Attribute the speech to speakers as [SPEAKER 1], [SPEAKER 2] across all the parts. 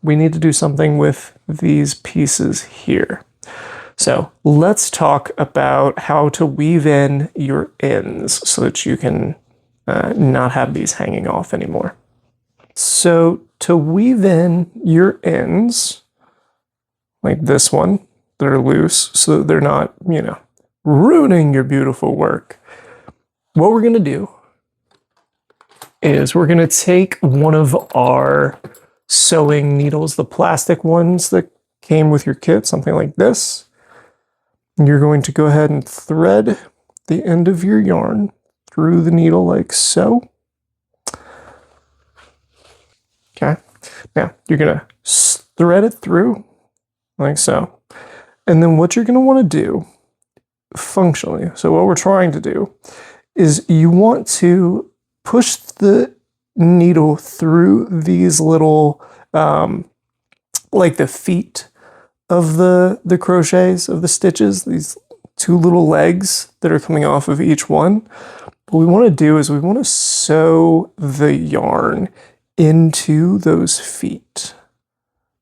[SPEAKER 1] we need to do something with these pieces here. So let's talk about how to weave in your ends so that you can not have these hanging off anymore. So to weave in your ends, like this one, that are loose so that they're not, ruining your beautiful work, what we're going to do is we're going to take one of our sewing needles, the plastic ones that came with your kit, something like this. And you're going to go ahead and thread the end of your yarn through the needle like so. Okay. Now you're going to thread it through like so. And then what you're going to want to do functionally, so what we're trying to do is you want to push the needle through these little, like the feet of the crochets, of the stitches, these two little legs that are coming off of each one. What we want to do is we want to sew the yarn into those feet.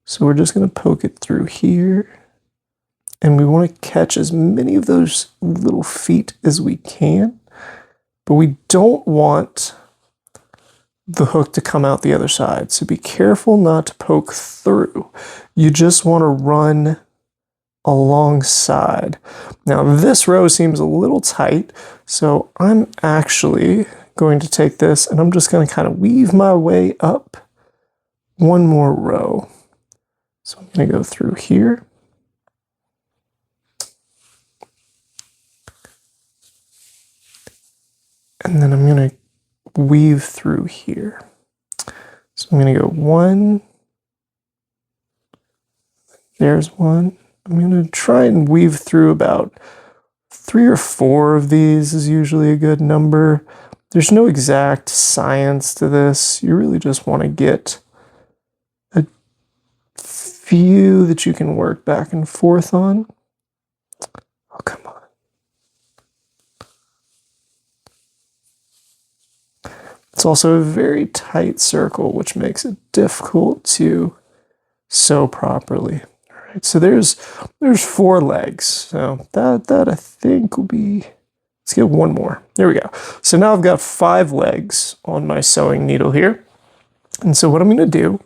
[SPEAKER 1] So we're just going to poke it through here. And we want to catch as many of those little feet as we can. But we don't want the hook to come out the other side. So be careful not to poke through. You just want to run alongside. Now this row seems a little tight, so I'm actually going to take this and I'm just going to kind of weave my way up one more row. So I'm going to go through here. And then I'm going to weave through here. So I'm going to go one. There's one. I'm going to try and weave through about 3 or 4 of these is usually a good number. There's no exact science to this. You really just want to get a few that you can work back and forth on. Oh, come on. It's also a very tight circle, which makes it difficult to sew properly. All right, so there's 4 legs. So that I think will be, let's get one more. There we go. So now I've got 5 legs on my sewing needle here. And so what I'm going to do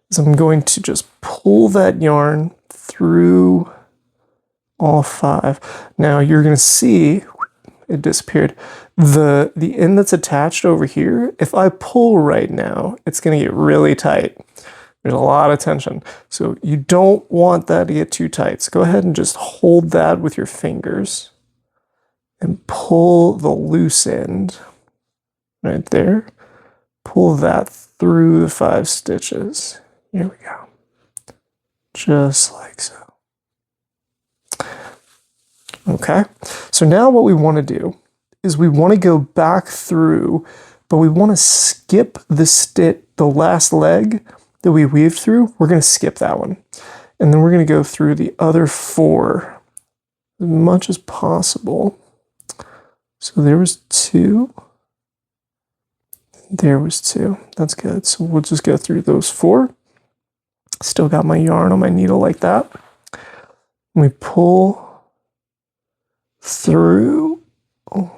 [SPEAKER 1] is I'm going to just pull that yarn through all 5. Now you're going to see it disappeared. The end that's attached over here, if I pull right now, it's going to get really tight. There's a lot of tension. So you don't want that to get too tight. So go ahead and just hold that with your fingers and pull the loose end right there. Pull that through the 5 stitches. Here we go. Just like so. Okay, so now what we want to do is we want to go back through, but we want to skip the last leg that we weaved through. We're going to skip that one. And then we're going to go through the other 4 as much as possible. So there was 2. There was 2. That's good. So we'll just go through those 4. Still got my yarn on my needle like that. We pull through. Oh.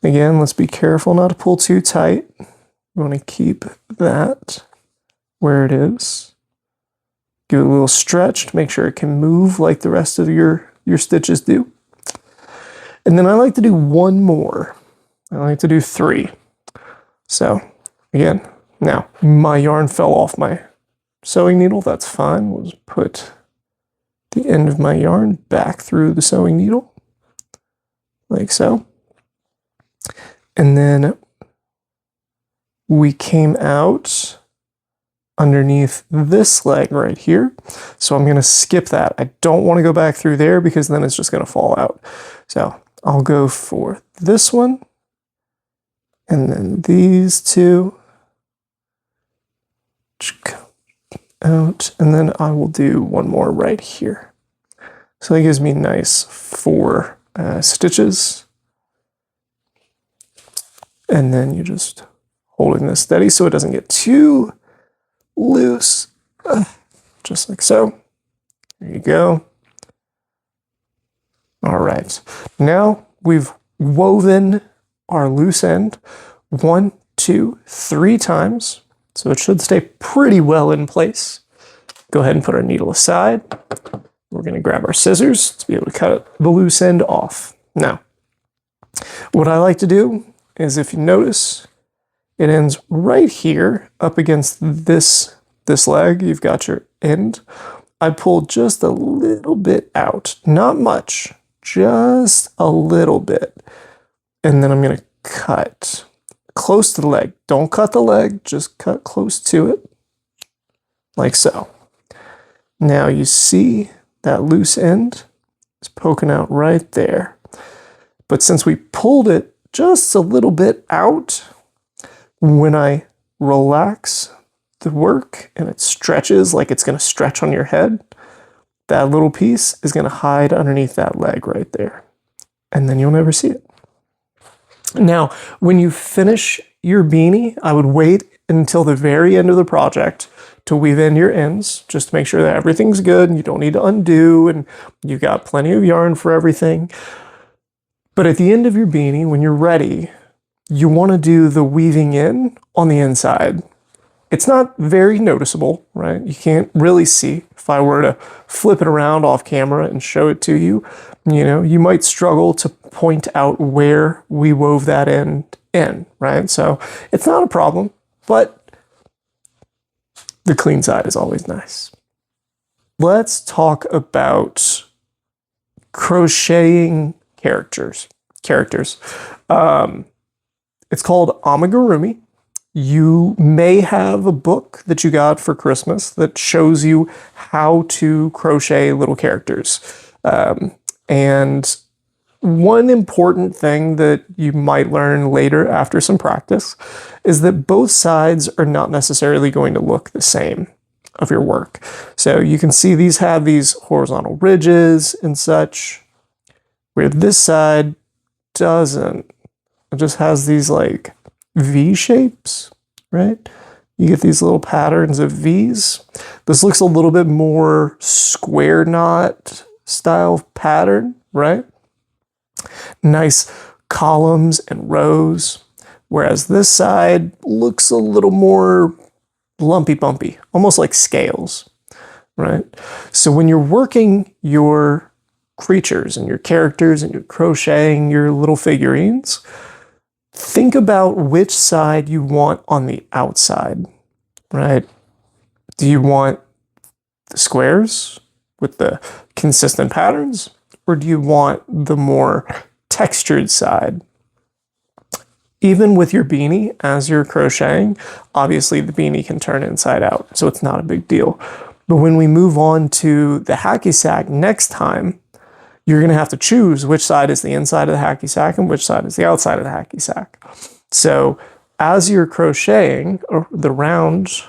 [SPEAKER 1] Again, let's be careful not to pull too tight. We want to keep that where it is. Give it a little stretch to make sure it can move like the rest of your stitches do. And then I like to do one more. I like to do 3. So again, now my yarn fell off my sewing needle. That's fine. We'll just put the end of my yarn back through the sewing needle like so. And then we came out underneath this leg right here. So I'm going to skip that. I don't want to go back through there because then it's just going to fall out. So I'll go for this one and then these 2 out, and then I will do one more right here. So that gives me nice 4 stitches. And then you just holding this steady so it doesn't get too loose, just like so. There you go. All right, now we've woven our loose end 1, 2, 3 times, so it should stay pretty well in place. Go ahead and put our needle aside. We're going to grab our scissors to be able to cut the loose end off. Now, what I like to do is, if you notice, it ends right here up against this leg. You've got your end. I pull just a little bit out, not much, just a little bit. And then I'm going to cut close to the leg. Don't cut the leg, just cut close to it, like so. Now you see that loose end is poking out right there. But since we pulled it just a little bit out, when I relax the work and it stretches like it's going to stretch on your head, that little piece is going to hide underneath that leg right there. And then you'll never see it. Now, when you finish your beanie, I would wait until the very end of the project to weave in your ends, just to make sure that everything's good and you don't need to undo and you've got plenty of yarn for everything. But at the end of your beanie, when you're ready, you want to do the weaving in on the inside. It's not very noticeable, right? You can't really see. If I were to flip it around off camera and show it to you, you might struggle to point out where we wove that end in, right? So it's not a problem, but the clean side is always nice. Let's talk about crocheting characters. It's called amigurumi. You may have a book that you got for Christmas that shows you how to crochet little characters. And one important thing that you might learn later after some practice is that both sides are not necessarily going to look the same of your work. So you can see these have these horizontal ridges and such, where this side doesn't. It just has these like V shapes, right? You get these little patterns of V's. This looks a little bit more square knot style pattern, right? Nice columns and rows, whereas this side looks a little more lumpy bumpy, almost like scales, right? So when you're working your creatures and your characters and you're crocheting your little figurines, think about which side you want on the outside, right? Do you want the squares with the consistent patterns, or do you want the more textured side? Even with your beanie, as you're crocheting, obviously the beanie can turn inside out, so it's not a big deal. But when we move on to the hacky sack next time, you're going to have to choose which side is the inside of the hacky sack and which side is the outside of the hacky sack. So as you're crocheting the rounds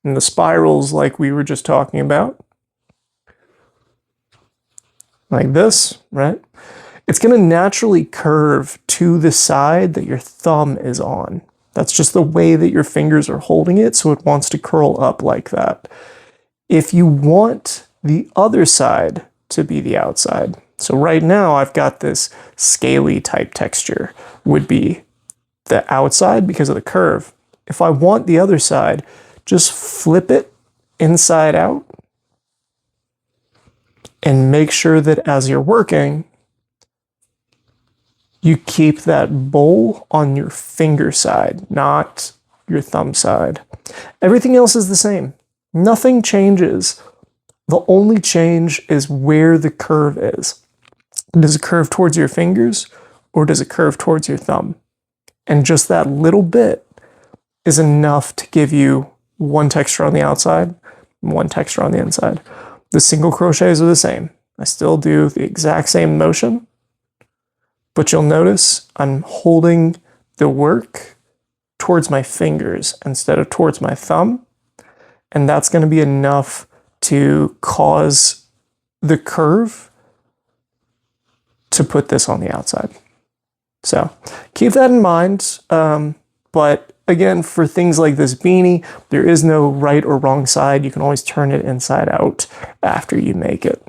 [SPEAKER 1] and the spirals like we were just talking about, like this, right? It's going to naturally curve to the side that your thumb is on. That's just the way that your fingers are holding it, so it wants to curl up like that. If you want the other side to be the outside, so right now I've got this scaly type texture, would be the outside because of the curve. If I want the other side, just flip it inside out and make sure that as you're working, you keep that bowl on your finger side, not your thumb side. Everything else is the same. Nothing changes. The only change is where the curve is. Does it curve towards your fingers or does it curve towards your thumb? And just that little bit is enough to give you one texture on the outside and one texture on the inside. The single crochets are the same. I still do the exact same motion, but you'll notice I'm holding the work towards my fingers instead of towards my thumb, and that's going to be enough to cause the curve to put this on the outside. So keep that in mind, but again, for things like this beanie, there is no right or wrong side. You can always turn it inside out after you make it.